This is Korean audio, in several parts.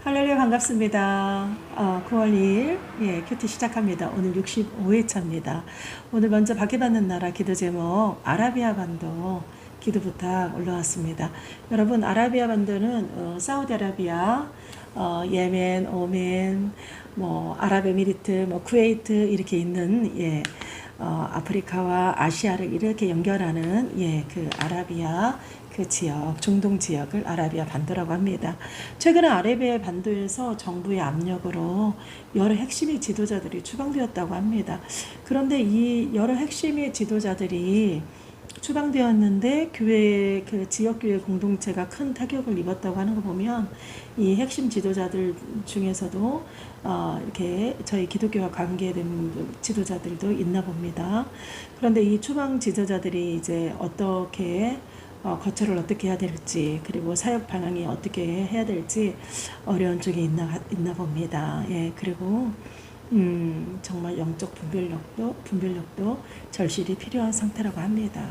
할렐루야 반갑습니다. 9월 2일 큐티 시작합니다. 오늘 65회차입니다. 오늘 먼저 받게받는 나라 기도 제목 아라비아 반도 기도 부탁 올라왔습니다. 여러분 아라비아 반도는 사우디아라비아, 예멘, 오멘, 아랍에미리트, 쿠웨이트 이렇게 있는 아프리카와 아시아를 이렇게 연결하는 그 아라비아 그 지역, 중동 지역을 아라비아 반도라고 합니다. 최근에 아라비아 반도에서 정부의 압력으로 여러 핵심의 지도자들이 추방되었다고 합니다. 그런데 이 여러 핵심의 지도자들이 추방되었는데 교회 그 지역교회 공동체가 큰 타격을 입었다고 하는 거 보면 이 핵심 지도자들 중에서도 이렇게 저희 기독교와 관계된 지도자들도 있나 봅니다. 그런데 이 추방 지도자들이 이제 어떻게 거처를 어떻게 해야 될지 그리고 사역 방향이 어떻게 해야 될지 어려운 쪽이 있나 봅니다. 그리고 정말 영적 분별력도 절실히 필요한 상태라고 합니다.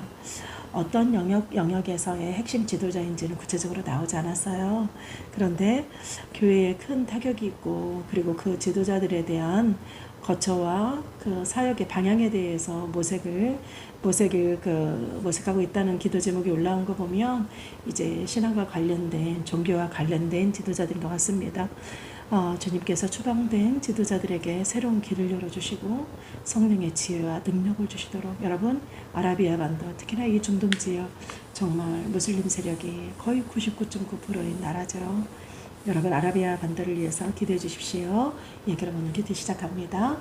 어떤 영역에서의 핵심 지도자인지는 구체적으로 나오지 않았어요. 그런데 교회에 큰 타격이 있고 그리고 그 지도자들에 대한 거처와 그 사역의 방향에 대해서 모색하고 있다는 기도 제목이 올라온 거 보면 이제 신앙과 관련된 종교와 관련된 지도자들인 것 같습니다. 주님께서 추방된 지도자들에게 새로운 길을 열어주시고 성령의 지혜와 능력을 주시도록 여러분 아라비아 반도 특히나 이 중동 지역 정말 무슬림 세력이 거의 99.9%인 나라죠. 여러분 아라비아 반도를 위해서 기도해 주십시오. 그럼 오늘 큐티 시작합니다.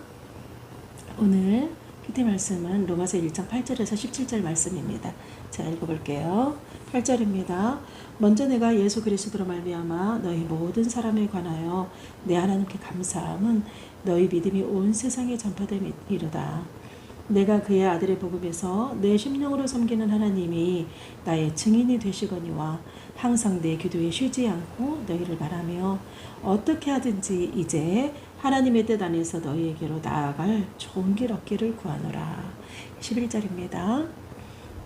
오늘 큐티 말씀은 로마서 1장 8절에서 17절 말씀입니다. 제가 읽어볼게요. 8절입니다. 먼저 내가 예수 그리스도로 말미암아 너희 모든 사람에 관하여 내 하나님께 감사함은 너희 믿음이 온 세상에 전파됨이로다. 내가 그의 아들의 복음에서 내 심령으로 섬기는 하나님이 나의 증인이 되시거니와 항상 내 기도에 쉬지 않고 너희를 바라며 어떻게 하든지 이제 하나님의 뜻 안에서 너희에게로 나아갈 좋은 길 얻기를 구하노라. 11절입니다.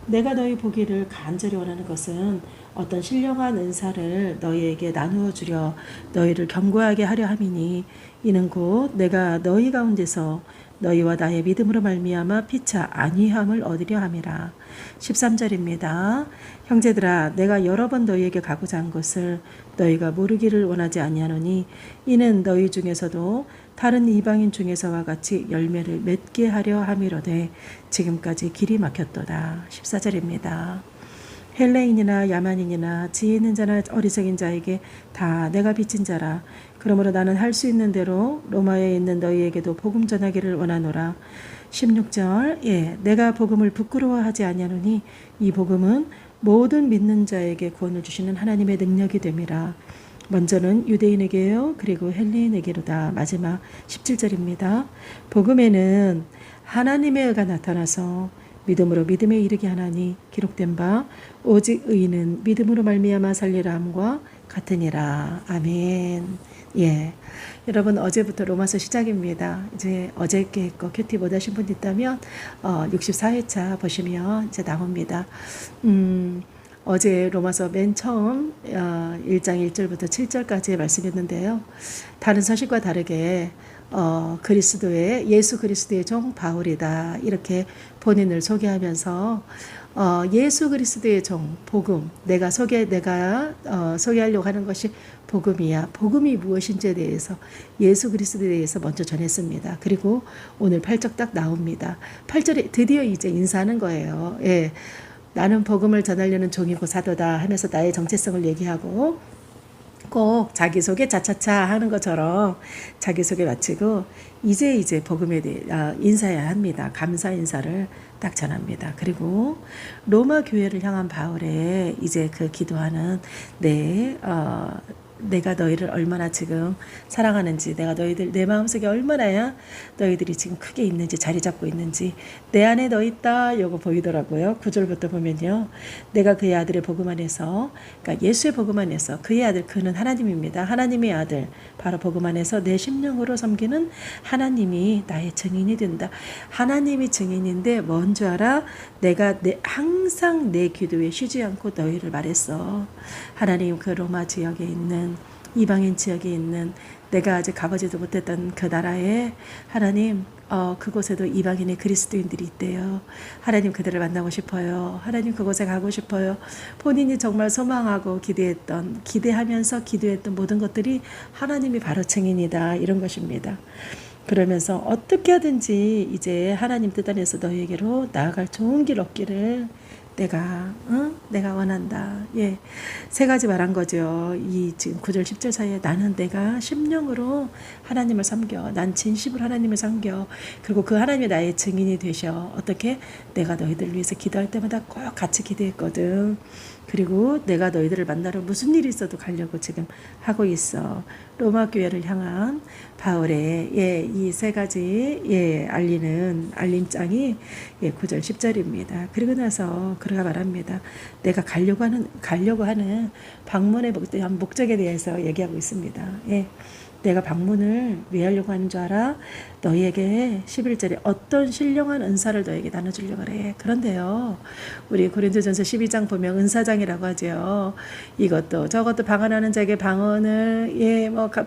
내가 너희 보기를 간절히 원하는 것은 어떤 신령한 은사를 너희에게 나누어 주려 너희를 견고하게 하려 함이니 이는 곧 내가 너희 가운데서 너희와 나의 믿음으로 말미암아 피차 안위함을 얻으려 함이라. 13절입니다. 형제들아 내가 여러 번 너희에게 가고자 한 것을 너희가 모르기를 원하지 아니하노니 이는 너희 중에서도 다른 이방인 중에서와 같이 열매를 맺게 하려 함이로되 지금까지 길이 막혔도다. 14절입니다. 헬레인이나 야만인이나 지혜 있는 자나 어리석인 자에게 다 내가 빚진 자라. 그러므로 나는 할 수 있는 대로 로마에 있는 너희에게도 복음 전하기를 원하노라. 16절 내가 복음을 부끄러워하지 아니하노니 이 복음은 모든 믿는 자에게 구원을 주시는 하나님의 능력이 됨이라. 먼저는 유대인에게요 그리고 헬레인에게로다. 마지막 17절입니다. 복음에는 하나님의 의가 나타나서 믿음으로 믿음에 이르게 하나니 기록된 바 오직 의인은 믿음으로 말미암아 살리라 함과 같으니라. 아멘. 여러분 어제부터 로마서 시작입니다. 이제 어저께 거 큐티 못 하신 분 있다면 64회차 보시면 이제 나옵니다. 어제 로마서 맨 처음 1장 1절부터 7절까지의 말씀이었는데요. 다른 서식과 다르게 예수 그리스도의 종 바울이다 이렇게 본인을 소개하면서 예수 그리스도의 종 복음 내가 소개하려고 하는 것이 복음이야. 복음이 무엇인지에 대해서 예수 그리스도에 대해서 먼저 전했습니다. 그리고 오늘 8절 딱 나옵니다. 8절에 드디어 이제 인사하는 거예요. 나는 복음을 전하려는 종이고 사도다 하면서 나의 정체성을 얘기하고 꼭 자기소개 차차차 하는 것처럼 자기소개 마치고 이제 복음에 대해 인사해야 합니다. 감사 인사를 딱 전합니다. 그리고 로마 교회를 향한 바울의 이제 그 기도하는 내가 너희를 얼마나 지금 사랑하는지 내가 너희들 내 마음속에 얼마나 너희들이 지금 크게 있는지 자리 잡고 있는지 내 안에 너 있다 요거 보이더라고요. 9절부터 보면요. 내가 그의 아들의 복음 안에서 그러니까 예수의 복음 안에서 그의 아들 그는 하나님입니다. 하나님의 아들 바로 복음 안에서 내 심령으로 섬기는 하나님이 나의 증인이 된다. 하나님이 증인인데 뭔 줄 알아? 내가 항상 내 기도에 쉬지 않고 너희를 말했어. 하나님 그 로마 지역에 있는 이방인 지역에 있는 내가 아직 가보지도 못했던 그 나라에 하나님 그곳에도 이방인의 그리스도인들이 있대요. 하나님 그들을 만나고 싶어요. 하나님 그곳에 가고 싶어요. 본인이 정말 소망하고 기대하면서 기도했던 모든 것들이 하나님이 바로 증인이다. 이런 것입니다. 그러면서 어떻게 하든지 이제 하나님 뜻 안에서 너희에게로 나아갈 좋은 길 얻기를 내가 원한다. 예. 세 가지 말한 거죠. 이 지금 9절 10절 사이에 나는 내가 심령으로 하나님을 섬겨. 난 진심으로 하나님을 섬겨. 그리고 그 하나님이 나의 증인이 되셔. 어떻게? 내가 너희들 위해서 기도할 때마다 꼭 같이 기도했거든. 그리고 내가 너희들을 만나러 무슨 일이 있어도 가려고 지금 하고 있어. 로마 교회를 향한 바울의 이 세 가지 알림장이 9절 10절입니다. 그리고 나서 그가 말합니다. 내가 가려고 하는 방문의 목적에 대해서 얘기하고 있습니다. 예. 내가 방문을 왜 하려고 하는 줄 알아? 너희에게 11절에 어떤 신령한 은사를 너희에게 나눠주려고 그래. 그런데요, 우리 고린도전서 12장 보면 은사장이라고 하죠. 이것도 저것도 방언하는 자에게 방언을,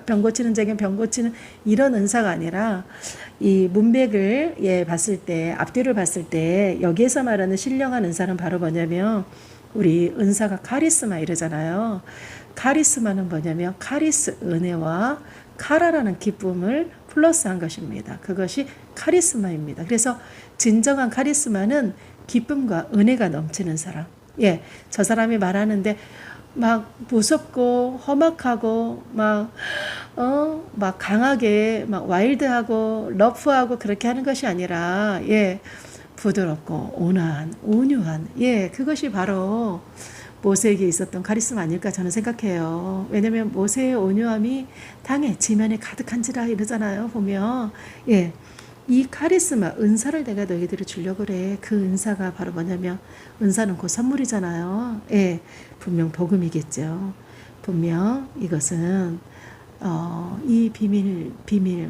병 고치는 자에게 병 고치는 이런 은사가 아니라 이 문맥을 봤을 때, 앞뒤를 봤을 때 여기에서 말하는 신령한 은사는 바로 뭐냐면 우리 은사가 카리스마 이러잖아요. 카리스마는 뭐냐면 카리스 은혜와 카라라는 기쁨을 플러스한 것입니다. 그것이 카리스마입니다. 그래서 진정한 카리스마는 기쁨과 은혜가 넘치는 사람. 예, 저 사람이 말하는데 막 무섭고 험악하고 막 강하게 막 와일드하고 러프하고 그렇게 하는 것이 아니라 부드럽고 온유한 그것이 바로 모세에게 있었던 카리스마 아닐까 저는 생각해요. 왜냐면 모세의 온유함이 땅에 지면에 가득한지라 이러잖아요. 보면 이 카리스마 은사를 내가 너희들이 주려고 그래. 그 은사가 바로 뭐냐면 은사는 곧 선물이잖아요. 분명 복음이겠죠. 분명 이것은 이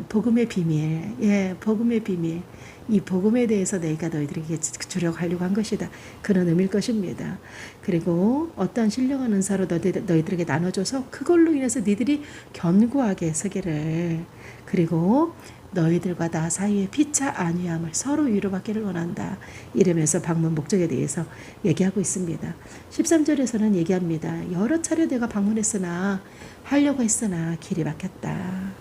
복음의 비밀, 복음의 비밀, 이 복음에 대해서 내가 너희들에게 주려고 하려고 한 것이다. 그런 의미일 것입니다. 그리고 어떤 신령한 은사로 너희들에게 나눠줘서 그걸로 인해서 너희들이 견고하게 서기를, 그리고 너희들과 나 사이의 피차 안위함을 서로 위로받기를 원한다. 이러면서 방문 목적에 대해서 얘기하고 있습니다. 13절에서는 얘기합니다. 여러 차례 내가 하려고 했으나 길이 막혔다.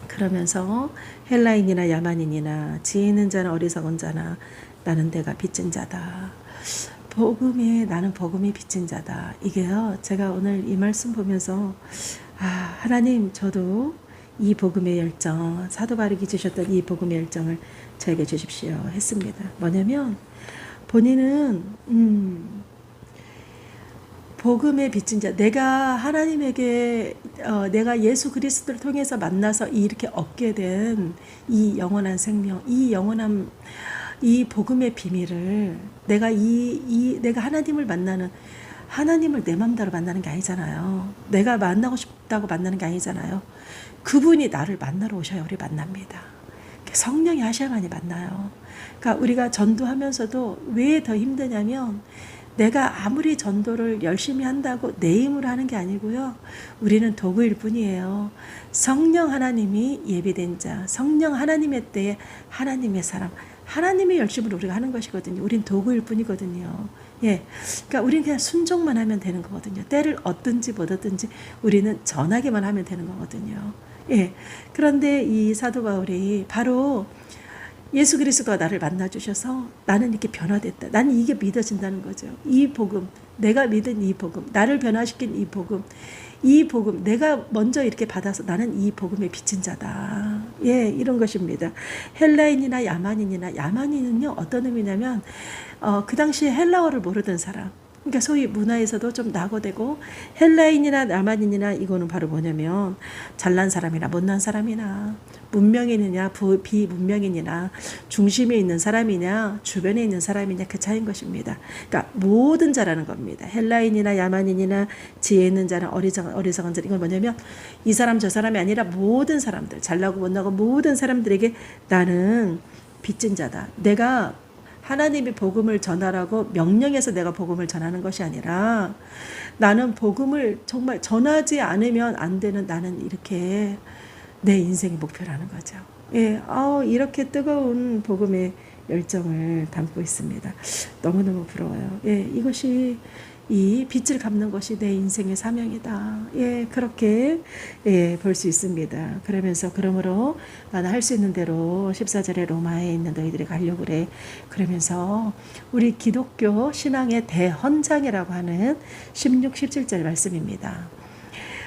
그러면서 헬라인이나 야만인이나 지혜 있는 자나 어리석은 자나 나는 내가 빚진 자다. 나는 복음이 빚진 자다. 이게요, 제가 오늘 이 말씀 보면서 하나님 저도 이 복음의 열정, 사도 바울이 주셨던 이 복음의 열정을 저에게 주십시오 했습니다. 뭐냐면 본인은 복음의 빚진 자, 내가 하나님에게 내가 예수 그리스도를 통해서 만나서 이렇게 얻게 된 이 영원한 생명, 이 복음의 비밀을 내가 내가 하나님을 만나는, 하나님을 내 맘대로 만나는 게 아니잖아요. 내가 만나고 싶다고 만나는 게 아니잖아요. 그분이 나를 만나러 오셔야 우리 만납니다. 성령이 하셔야만이 만나요. 그러니까 우리가 전도하면서도 왜 더 힘드냐면 내가 아무리 전도를 열심히 한다고 내 힘으로 하는 게 아니고요. 우리는 도구일 뿐이에요. 성령 하나님이 예비된 자, 성령 하나님의 때에 하나님의 사람, 하나님의 열심으로 우리가 하는 것이거든요. 우린 도구일 뿐이거든요. 그러니까 우리는 그냥 순종만 하면 되는 거거든요. 때를 얻든지 못 얻든지 우리는 전하기만 하면 되는 거거든요. 그런데 이 사도 바울이 바로 예수 그리스도가 나를 만나주셔서 나는 이렇게 변화됐다. 나는 이게 믿어진다는 거죠. 이 복음, 내가 믿은 이 복음, 나를 변화시킨 이 복음, 내가 먼저 이렇게 받아서 나는 이 복음에 빚진 자다. 이런 것입니다. 헬라인이나 야만인은요, 어떤 의미냐면, 그 당시에 헬라어를 모르던 사람. 그러니까 소위 문화에서도 좀 낙오되고, 헬라인이나 야만인이나 이거는 바로 뭐냐면, 잘난 사람이나 못난 사람이나, 문명인이냐 비문명인이나, 중심에 있는 사람이냐 주변에 있는 사람이냐 그 차이인 것입니다. 그러니까 모든 자라는 겁니다. 헬라인이나 야만인이나 지혜 있는 자나 어리석은 자, 이건 뭐냐면 이 사람 저 사람이 아니라 모든 사람들, 잘나고 못나고 모든 사람들에게 나는 빚진 자다. 내가 하나님이 복음을 전하라고 명령해서 내가 복음을 전하는 것이 아니라 나는 복음을 정말 전하지 않으면 안 되는 나는 이렇게 내 인생의 목표라는 거죠. 예, 이렇게 뜨거운 복음의 열정을 담고 있습니다. 너무너무 부러워요. 예, 이것이 이 빚을 갚는 것이 내 인생의 사명이다. 예, 그렇게 예, 볼 수 있습니다. 그러므로 나는 할 수 있는 대로 14절에 로마에 있는 너희들이 가려고 그래. 그러면서 우리 기독교 신앙의 대헌장이라고 하는 16, 17절 말씀입니다.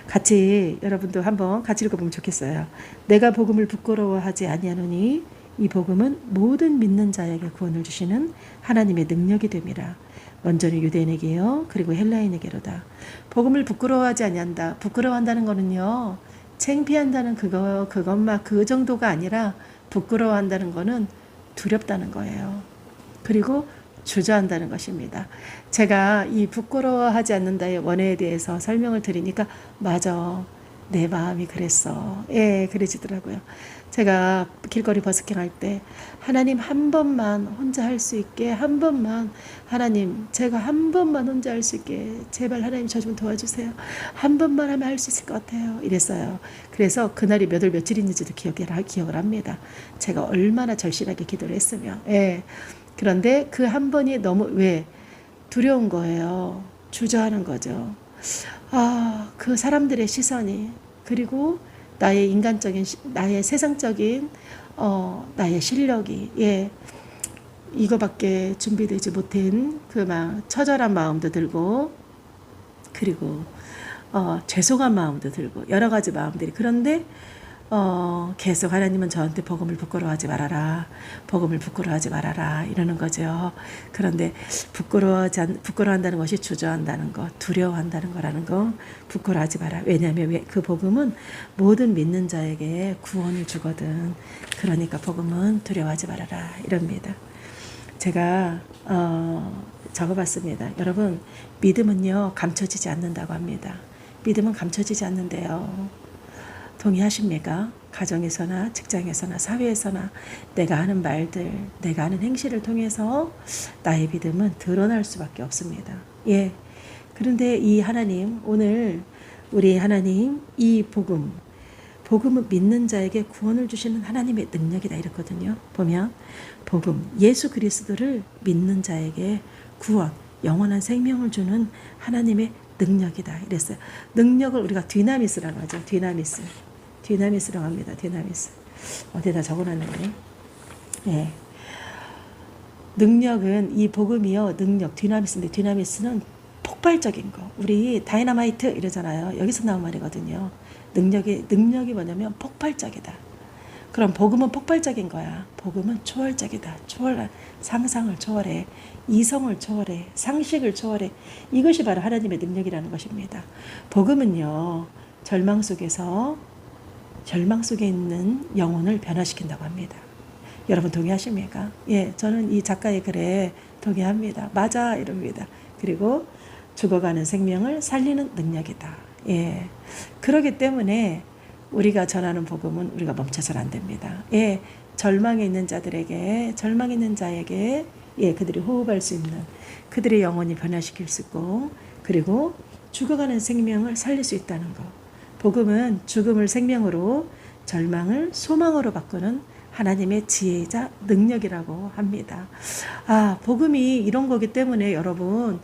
같이 여러분도 한번 같이 읽어보면 좋겠어요. 내가 복음을 부끄러워하지 아니하노니 이 복음은 모든 믿는 자에게 구원을 주시는 하나님의 능력이 됨이라. 먼저는 유대인에게요, 그리고 헬라인에게로다. 복음을 부끄러워하지 아니한다. 부끄러워한다는 거는요, 창피한다는 그것만 그 정도가 아니라 부끄러워한다는 거는 두렵다는 거예요. 그리고 주저한다는 것입니다. 제가 이 부끄러워하지 않는다의 원어에 대해서 설명을 드리니까 맞아, 내 마음이 그랬어. 예, 그러지더라고요. 제가 길거리 버스킹 할 때 하나님 한 번만 혼자 할 수 있게, 한 번만 하나님 제가 한 번만 혼자 할 수 있게 제발 하나님 저 좀 도와주세요. 한 번만 하면 할 수 있을 것 같아요. 이랬어요. 그래서 그날이 몇 월 며칠인지도 기억을 합니다. 제가 얼마나 절실하게 기도를 했으며. 예. 그런데 그 한 번이 너무 두려운 거예요. 주저하는 거죠. 그 사람들의 시선이, 그리고 나의 인간적인, 나의 세상적인, 나의 실력이, 예, 이거밖에 준비되지 못한 그 막 처절한 마음도 들고, 그리고, 죄송한 마음도 들고, 여러 가지 마음들이. 그런데, 계속 하나님은 저한테 복음을 부끄러워하지 말아라. 복음을 부끄러워하지 말아라. 이러는 거죠. 그런데 부끄러워한다는 것이 주저한다는 것, 두려워한다는 거라는 거, 부끄러워하지 마라. 왜냐하면 그 복음은 모든 믿는 자에게 구원을 주거든. 그러니까 복음은 두려워하지 말아라. 이럽니다. 제가, 적어봤습니다. 여러분, 믿음은요, 감춰지지 않는다고 합니다. 믿음은 감춰지지 않는데요. 동의하십니까? 가정에서나 직장에서나 사회에서나 내가 하는 말들, 내가 하는 행실을 통해서 나의 믿음은 드러날 수밖에 없습니다. 예. 그런데 이 하나님, 오늘 우리 하나님, 이 복음은 믿는 자에게 구원을 주시는 하나님의 능력이다 이랬거든요. 보면 복음, 예수 그리스도를 믿는 자에게 구원, 영원한 생명을 주는 하나님의 능력이다 이랬어요. 능력을 우리가 디나미스라고 하죠. 디나미스라고 합니다. 디나미스. 어디다 적어놨는데. 예. 능력은 이 복음이요. 능력, 디나미스인데 디나미스는 폭발적인 거. 우리 다이너마이트 이러잖아요. 여기서 나온 말이거든요. 능력이 뭐냐면 폭발적이다. 그럼 복음은 폭발적인 거야. 복음은 초월적이다. 상상을 초월해. 이성을 초월해. 상식을 초월해. 이것이 바로 하나님의 능력이라는 것입니다. 복음은요. 절망 속에 있는 영혼을 변화시킨다고 합니다. 여러분 동의하십니까? 예, 저는 이 작가의 글에 동의합니다. 맞아 이럽니다. 그리고 죽어가는 생명을 살리는 능력이다. 예, 그렇기 때문에 우리가 전하는 복음은 우리가 멈춰서는 안 됩니다. 예, 절망에 있는 자에게 예, 그들이 호흡할 수 있는 그들의 영혼이 변화시킬 수 있고, 그리고 죽어가는 생명을 살릴 수 있다는 것. 복음은 죽음을 생명으로, 절망을 소망으로 바꾸는 하나님의 지혜이자 능력이라고 합니다. 복음이 이런 거기 때문에 여러분,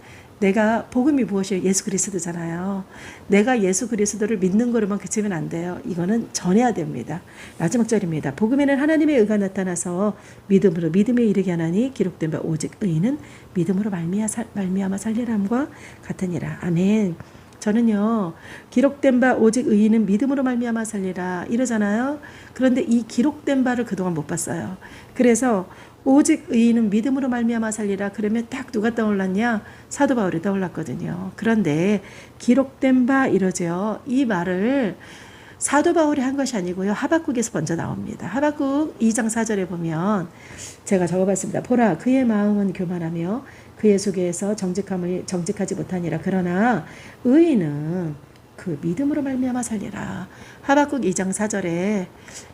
복음이 무엇이에요? 예수 그리스도잖아요. 내가 예수 그리스도를 믿는 거로만 그치면 안 돼요. 이거는 전해야 됩니다. 마지막 절입니다. 복음에는 하나님의 의가 나타나서 믿음에 이르게 하나니 기록된 바 오직 의인은 믿음으로 말미암아 살리람과 같으니라. 아멘. 저는요, 기록된 바 오직 의인은 믿음으로 말미암아 살리라 이러잖아요. 그런데 이 기록된 바를 그동안 못 봤어요. 그래서 오직 의인은 믿음으로 말미암아 살리라 그러면 딱 누가 떠올랐냐? 사도 바울이 떠올랐거든요. 그런데 기록된 바 이러죠. 이 말을 사도 바울이 한 것이 아니고요. 하박국에서 먼저 나옵니다. 하박국 2장 4절에 보면 제가 적어봤습니다. 보라, 그의 마음은 교만하며 그의 속에서 정직하지 못하니라. 그러나 의인은 그 믿음으로 말미암아 살리라. 하박국 2장 4절에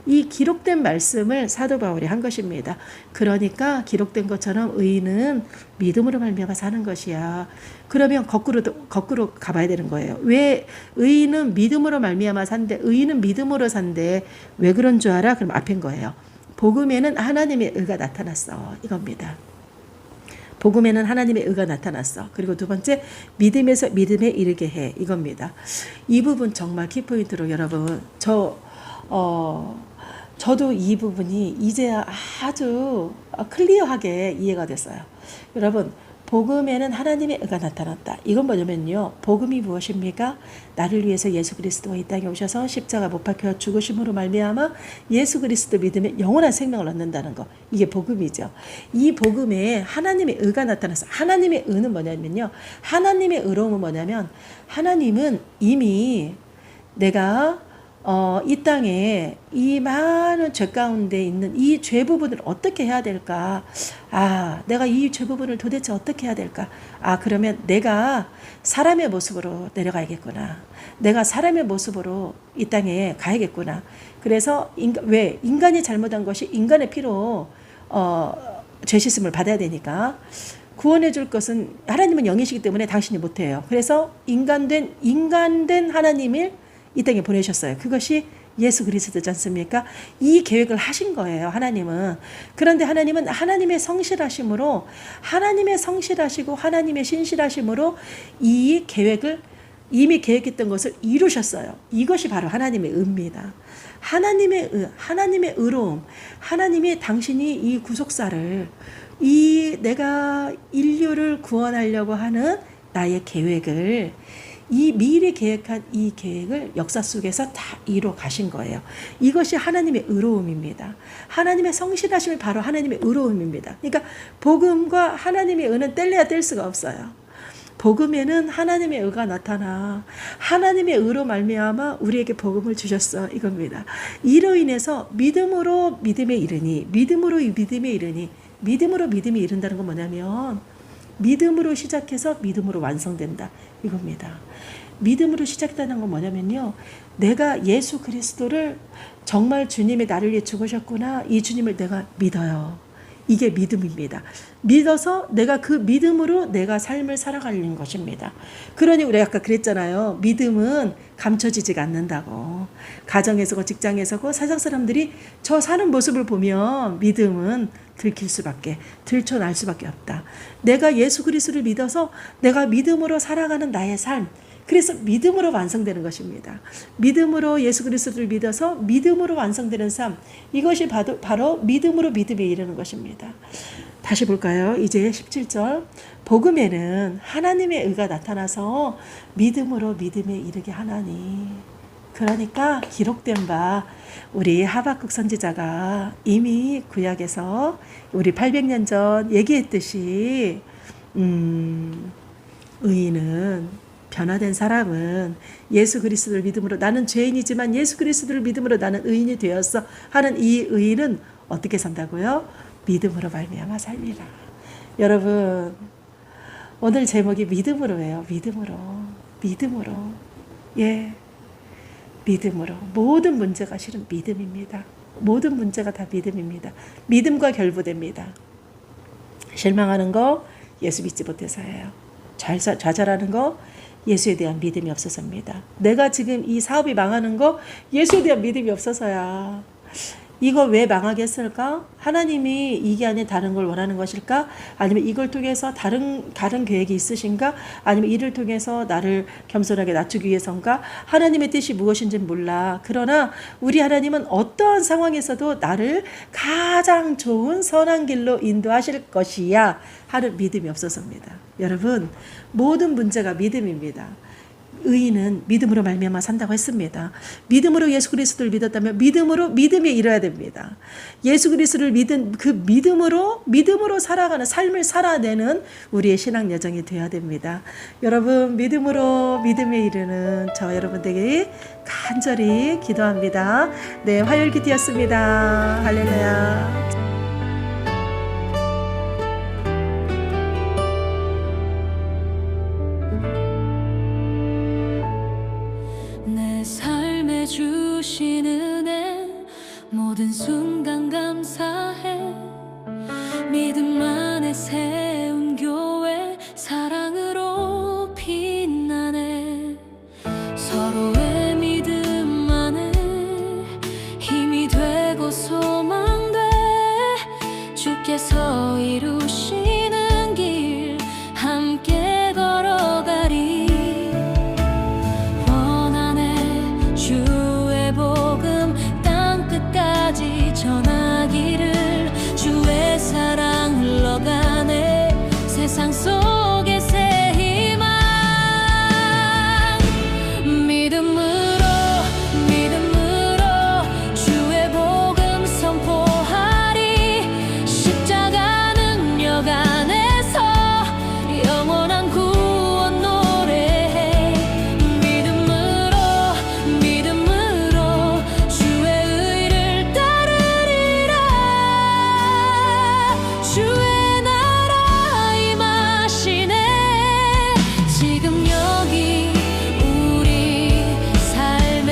이 기록된 말씀을 사도 바울이 한 것입니다. 그러니까 기록된 것처럼 의인은 믿음으로 말미암아 사는 것이야. 그러면 거꾸로 가봐야 되는 거예요. 왜 의인은 믿음으로 말미암아 산대? 의인은 믿음으로 산대. 왜 그런 줄 알아? 그럼 앞인 거예요. 복음에는 하나님의 의가 나타났어. 이겁니다. 복음에는 하나님의 의가 나타났어. 그리고 두 번째, 믿음에서 믿음에 이르게 해. 이겁니다. 이 부분 정말 키포인트로 여러분, 저도 이 부분이 이제 아주 클리어하게 이해가 됐어요. 여러분, 복음에는 하나님의 의가 나타났다. 이건 뭐냐면요. 복음이 무엇입니까? 나를 위해서 예수 그리스도가 이 땅에 오셔서 십자가 못 박혀 죽으심으로 말미암아 예수 그리스도 믿음에 영원한 생명을 얻는다는 거. 이게 복음이죠. 이 복음에 하나님의 의가 나타났어. 하나님의 의는 뭐냐면요. 하나님의 의로움은 뭐냐면 하나님은 이미 내가 이 땅에 이 많은 죄 가운데 있는 이 죄 부분을 어떻게 해야 될까? 내가 이 죄 부분을 도대체 어떻게 해야 될까? 그러면 내가 사람의 모습으로 내려가야겠구나. 내가 사람의 모습으로 이 땅에 가야겠구나. 그래서 왜 인간이 잘못한 것이 인간의 피로 죄 씻음을 받아야 되니까 구원해 줄 것은 하나님은 영이시기 때문에 당신이 못해요. 그래서 인간된 하나님을 이 땅에 보내셨어요. 그것이 예수 그리스도지 않습니까? 이 계획을 하신 거예요. 하나님은. 그런데 하나님은 하나님의 성실하심으로 하나님의 성실하시고 하나님의 신실하심으로 이 계획을 이미 계획했던 것을 이루셨어요. 이것이 바로 하나님의 의입니다. 하나님의 의, 하나님의 의로움, 하나님이 당신이 이 구속사를 내가 인류를 구원하려고 하는 나의 계획을 이 미리 계획한 이 계획을 역사 속에서 다 이뤄 가신 거예요. 이것이 하나님의 의로움입니다. 하나님의 성실하심이 바로 하나님의 의로움입니다. 그러니까 복음과 하나님의 의는 뗄래야 뗄 수가 없어요. 복음에는 하나님의 의가 나타나 하나님의 의로 말미암아 우리에게 복음을 주셨어. 이겁니다. 이로 인해서 믿음으로 믿음에 이르니 믿음으로 믿음이 이른다는 건 뭐냐면 믿음으로 시작해서 믿음으로 완성된다. 이겁니다. 믿음으로 시작되는 건 뭐냐면요. 내가 예수 그리스도를 정말 주님이 나를 위해 죽으셨구나. 이 주님을 내가 믿어요. 이게 믿음입니다. 믿어서 내가 그 믿음으로 내가 삶을 살아가는 것입니다. 그러니 우리가 아까 그랬잖아요. 믿음은 감춰지지가 않는다고. 가정에서고 직장에서고 세상 사람들이 저 사는 모습을 보면 믿음은 들춰날 수밖에 없다. 내가 예수 그리스도를 믿어서 내가 믿음으로 살아가는 나의 삶. 그래서 믿음으로 완성되는 것입니다. 믿음으로 예수 그리스도를 믿어서 믿음으로 완성되는 삶. 이것이 바로 믿음으로 믿음에 이르는 것입니다. 다시 볼까요? 이제 17절. 복음에는 하나님의 의가 나타나서 믿음으로 믿음에 이르게 하나니. 그러니까 기록된 바 우리 하박국 선지자가 이미 구약에서 우리 800년 전 얘기했듯이 의인은 변화된 사람은 예수 그리스도를 믿음으로 나는 죄인이지만 예수 그리스도를 믿음으로 나는 의인이 되었어 하는 이 의인은 어떻게 산다고요? 믿음으로 말미암아 살리라. 여러분 오늘 제목이 믿음으로예요. 믿음으로. 예. 믿음으로. 모든 문제가 실은 믿음입니다. 모든 문제가 다 믿음입니다. 믿음과 결부됩니다. 실망하는 거 예수 믿지 못해서예요. 좌절하는 거 예수에 대한 믿음이 없어서입니다. 내가 지금 이 사업이 망하는 거 예수에 대한 믿음이 없어서야. 이거 왜 망하게 했을까? 하나님이 이게 아닌 다른 걸 원하는 것일까? 아니면 이걸 통해서 다른 계획이 있으신가? 아니면 이를 통해서 나를 겸손하게 낮추기 위해서인가? 하나님의 뜻이 무엇인지 몰라. 그러나 우리 하나님은 어떠한 상황에서도 나를 가장 좋은 선한 길로 인도하실 것이야 하는 믿음이 없어서입니다. 여러분 모든 문제가 믿음입니다. 의인은 믿음으로 말미암아 산다고 했습니다. 믿음으로 예수 그리스도를 믿었다면 믿음으로 믿음에 이뤄야 됩니다. 예수 그리스도를 믿은 그 믿음으로 살아가는 삶을 살아내는 우리의 신앙 여정이 되어야 됩니다. 여러분 믿음으로 믿음에 이르는 저 여러분에게 간절히 기도합니다. 네, 화요일 큐티였습니다. 할렐루야. 내 삶에 주신 은혜 모든 순간 감사해. 믿음 안에 세운 교회 사랑으로 빛나네. 서로의 믿음 안에 힘이 되고 소망돼. 주께서 이루시는 길 함께 걸어가리. 원하네 주의 복음 땅끝까지 전하기를. 주의 사랑 흘러가네 세상 속에 새 희망. 믿음으로 주의 복음 선포하리. 십자가 능력 안에서 영원한 구원 노래해. 믿음으로 주의 의를 따르리라. 주의 나라 임하시네. 지금 여기 우리 삶에.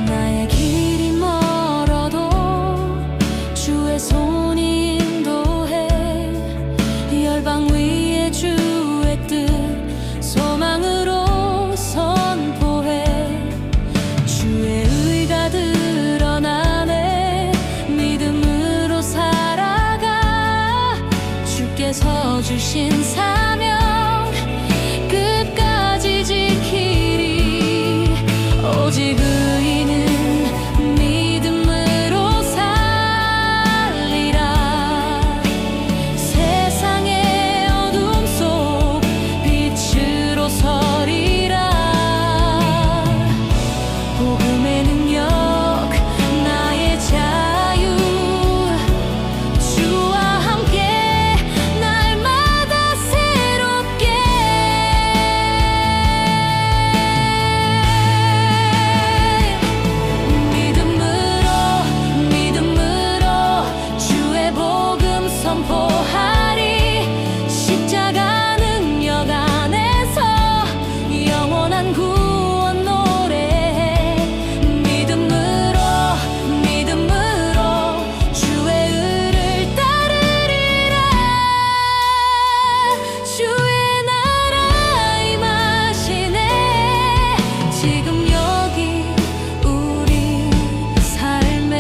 나의 길이 멀어도 주의 손이 인도해. 열방 위에 주의 뜻 소망으로 선포해. 주의 의가 드러나네. 믿음으로 살아가. 주께서 주신 사명 끝까지 지키리. 오직 의인은 믿음으로 살리라. 세상의 어둠 속 빛으로 서리라. 복음의 능력 나의 자유. 주와 함께 날마다 새롭게. 믿음으로 주의 복음 선포하리. 십자가 능력 안에서 영원한 구원 노래해. 믿음으로 주의 의를 따르리라. 주의 나라 임하시네. 지금 여기 우리 삶에.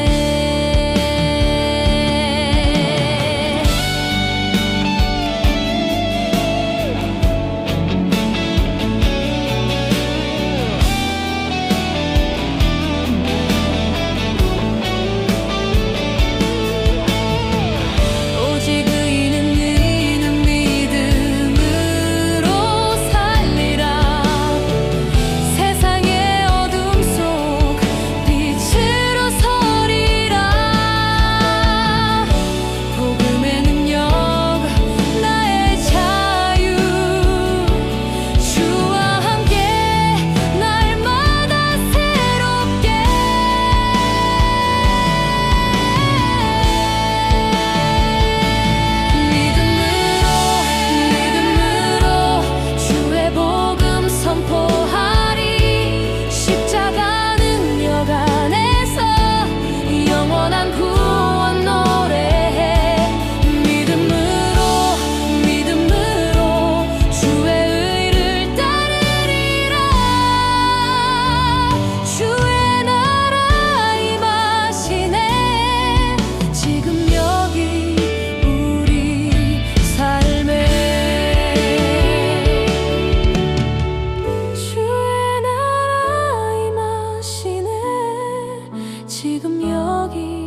오직 의인은 믿음으로 살리라. 세상의 어둠 속 빛으로 서리라. 복음의 능력 나의 자유. 주와 함께 날마다 새롭게. 믿음으로 주의 복음 선포하리. 십자가 능력 안에서 영원한 구원 노래해. 믿음으로 주의 의를 따르리라. 주의 나라 임하시네. 지금 여기 우리 삶에. 주의 나라 임하시네. 지금 여기